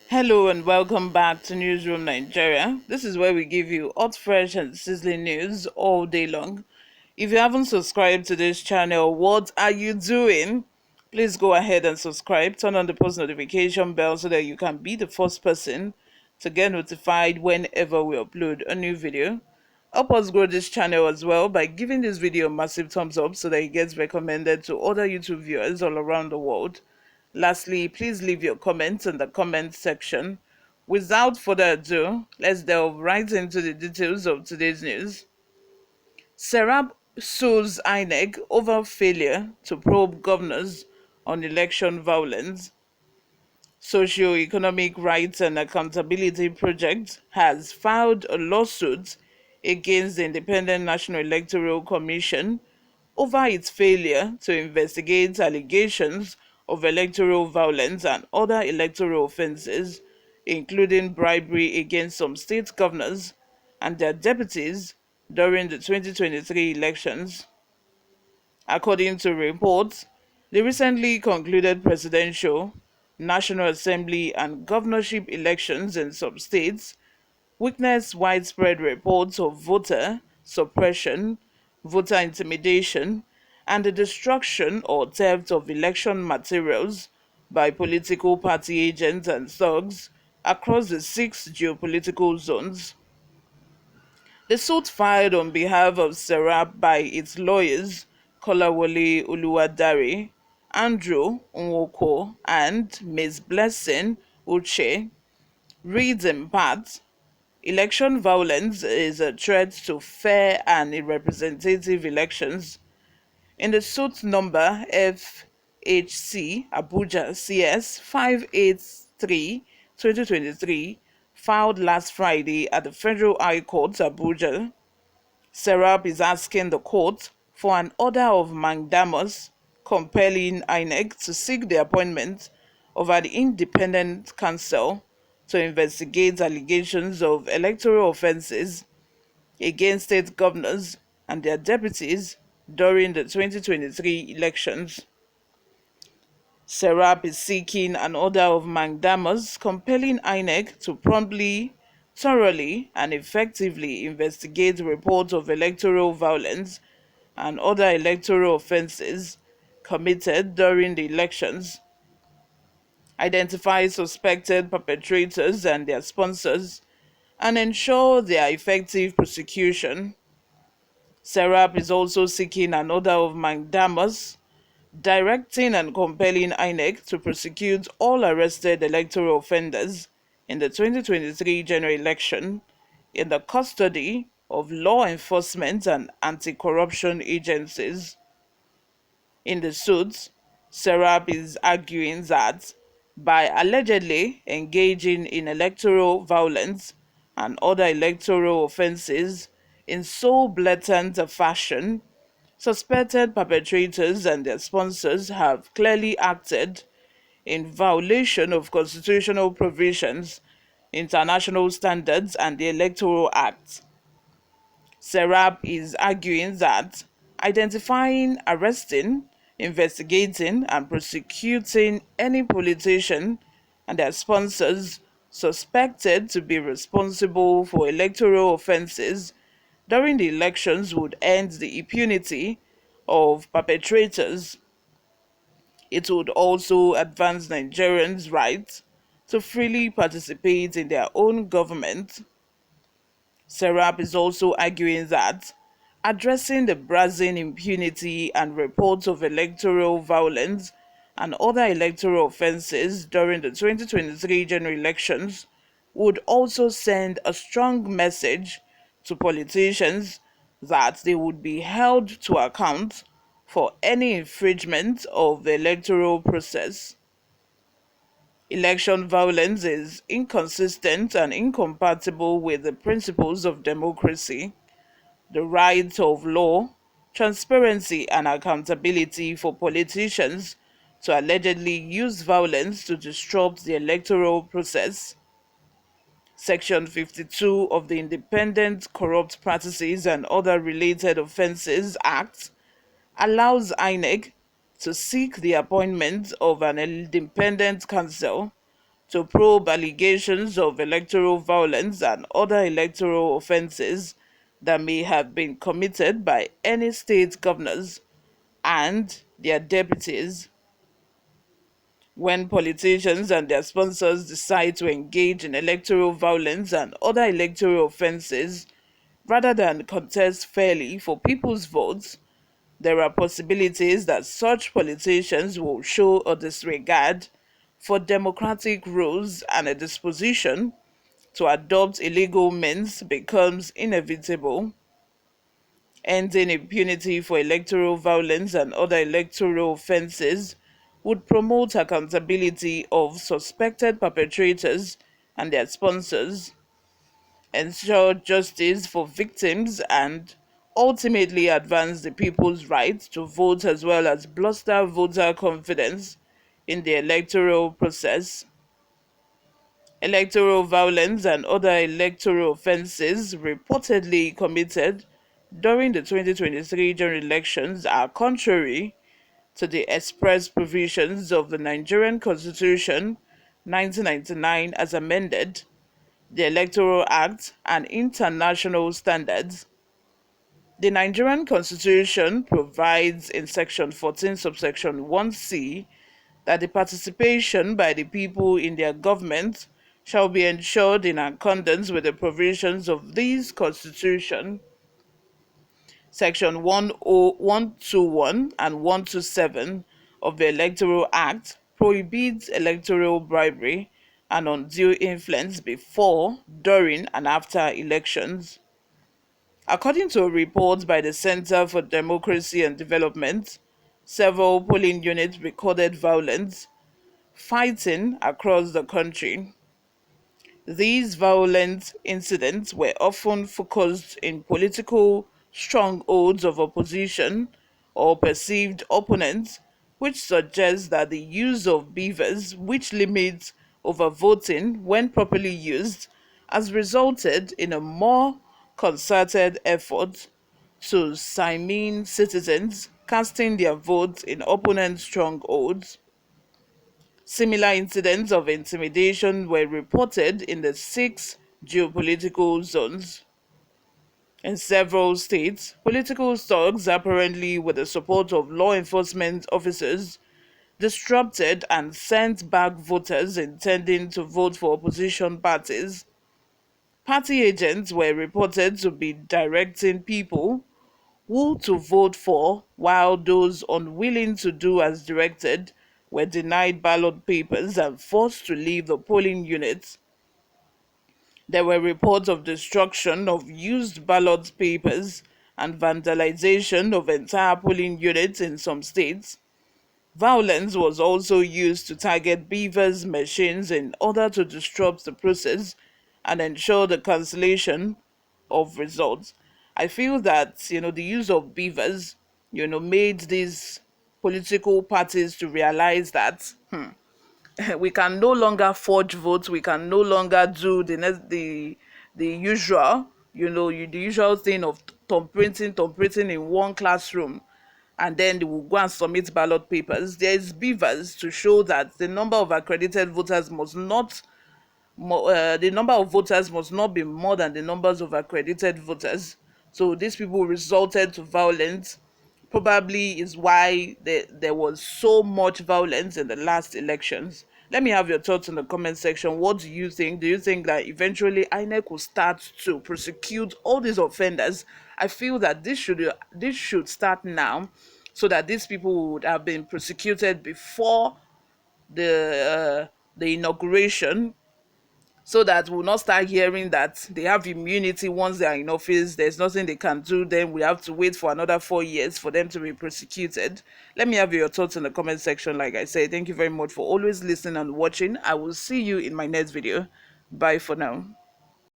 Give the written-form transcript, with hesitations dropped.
Hello and welcome back to Newsroom Nigeria. This is where we give you hot, fresh, and sizzling news all day long. If you haven't subscribed to this channel, what are you doing? Please go ahead and subscribe. Turn on the post notification bell so that you can be the first person to get notified whenever we upload a new video. Help us grow this channel as well by giving this video a massive thumbs up so that it gets recommended to other YouTube viewers all around the world. Lastly, please leave your comments in the comment section. Without further ado, let's delve right into the details of today's news. Serap sues Inec over failure to probe governors on election violence. Socio-Economic Rights and Accountability Project has filed a lawsuit against the Independent National Electoral Commission over its failure to investigate allegations of electoral violence and other electoral offences, including bribery against some state governors and their deputies during the 2023 elections. According to reports, the recently concluded presidential, National Assembly, and governorship elections in some states witnessed widespread reports of voter suppression, voter intimidation, and the destruction or theft of election materials by political party agents and thugs across the six geopolitical zones. The suit filed on behalf of Serap by its lawyers Kolawole Oluwadare, Andrew Nwoko, and Ms. Blessing Uche reads in part: election violence is a threat to fair and representative elections. In the suit number FHC Abuja CS 583 2023, filed last Friday at the Federal High Court Abuja, Serap is asking the court for an order of mandamus compelling Inec to seek the appointment of an independent counsel to investigate allegations of electoral offences against state governors and their deputies during the 2023 elections. Serap is seeking an order of mandamus compelling Inec to promptly, thoroughly, and effectively investigate reports of electoral violence and other electoral offences committed during the elections, identify suspected perpetrators and their sponsors, and ensure their effective prosecution. Serap is also seeking an order of mandamus directing and compelling Inec to prosecute all arrested electoral offenders in the 2023 general election in the custody of law enforcement and anti-corruption agencies. In the suit, Serap is arguing that by allegedly engaging in electoral violence and other electoral offences in so blatant a fashion, suspected perpetrators and their sponsors have clearly acted in violation of constitutional provisions, international standards, and the Electoral Act. Serap is arguing that identifying, arresting, investigating, and prosecuting any politician and their sponsors suspected to be responsible for electoral offences during the elections would end the impunity of perpetrators. It would also advance Nigerians' right to freely participate in their own government. Serap is also arguing that addressing the brazen impunity and reports of electoral violence and other electoral offences during the 2023 general elections would also send a strong message to politicians that they would be held to account for any infringement of the electoral process. Election violence is inconsistent and incompatible with the principles of democracy, the right of law, transparency, and accountability for politicians to allegedly use violence to disrupt the electoral process. Section 52 of the Independent Corrupt Practices and Other Related Offences Act allows Inec to seek the appointment of an independent counsel to probe allegations of electoral violence and other electoral offences that may have been committed by any state governors and their deputies. When politicians and their sponsors decide to engage in electoral violence and other electoral offences rather than contest fairly for people's votes, there are possibilities that such politicians will show a disregard for democratic rules, and a disposition to adopt illegal means becomes inevitable. Ending impunity for electoral violence and other electoral offences would promote accountability of suspected perpetrators and their sponsors, ensure justice for victims, and ultimately advance the people's right to vote as well as bolster voter confidence in the electoral process. Electoral violence and other electoral offences reportedly committed during the 2023 general elections are contrary to the express provisions of the Nigerian Constitution 1999 as amended, the Electoral Act, and international standards. The Nigerian Constitution provides in Section 14, subsection 1c, that the participation by the people in their government shall be ensured in accordance with the provisions of this Constitution. Section 121 and 127 of the Electoral Act prohibits electoral bribery and undue influence before, during, and after elections. According to a report by the Center for Democracy and Development, several polling units recorded violence, fighting across the country. These violent incidents were often focused in political strongholds of opposition or perceived opponents, which suggests that the use of beavers, which limits overvoting when properly used, has resulted in a more concerted effort to stymie citizens casting their votes in opponent strongholds. Similar incidents of intimidation were reported in the 6 geopolitical zones. In several states, political thugs, apparently with the support of law enforcement officers, disrupted and sent back voters intending to vote for opposition parties. Party agents were reported to be directing people who to vote for, while those unwilling to do as directed were denied ballot papers and forced to leave the polling units. There were reports of destruction of used ballot papers and vandalization of entire polling units in some states. Violence was also used to target beavers' machines in order to disrupt the process and ensure the cancellation of results. I feel that the use of beavers made these political parties to realize that we can no longer forge votes. We can no longer do the usual, the usual thing of thumb printing in one classroom, and then they will go and submit ballot papers. There is beavers to show that the number of accredited voters must not the number of voters must not be more than the numbers of accredited voters. So these people resulted to violence. Probably is why there was so much violence in the last elections. Let me have your thoughts in the comment section. What do you think? Do you think that eventually INEC will start to prosecute all these offenders? I feel that this should start now, so that these people would have been prosecuted before the inauguration, so that we'll not start hearing that they have immunity once they are in office. There's nothing they can do. Then we have to wait for another 4 years for them to be prosecuted. Let me have your thoughts in the comment section. Like I said, thank you very much for always listening and watching. I will see you in my next video. Bye for now.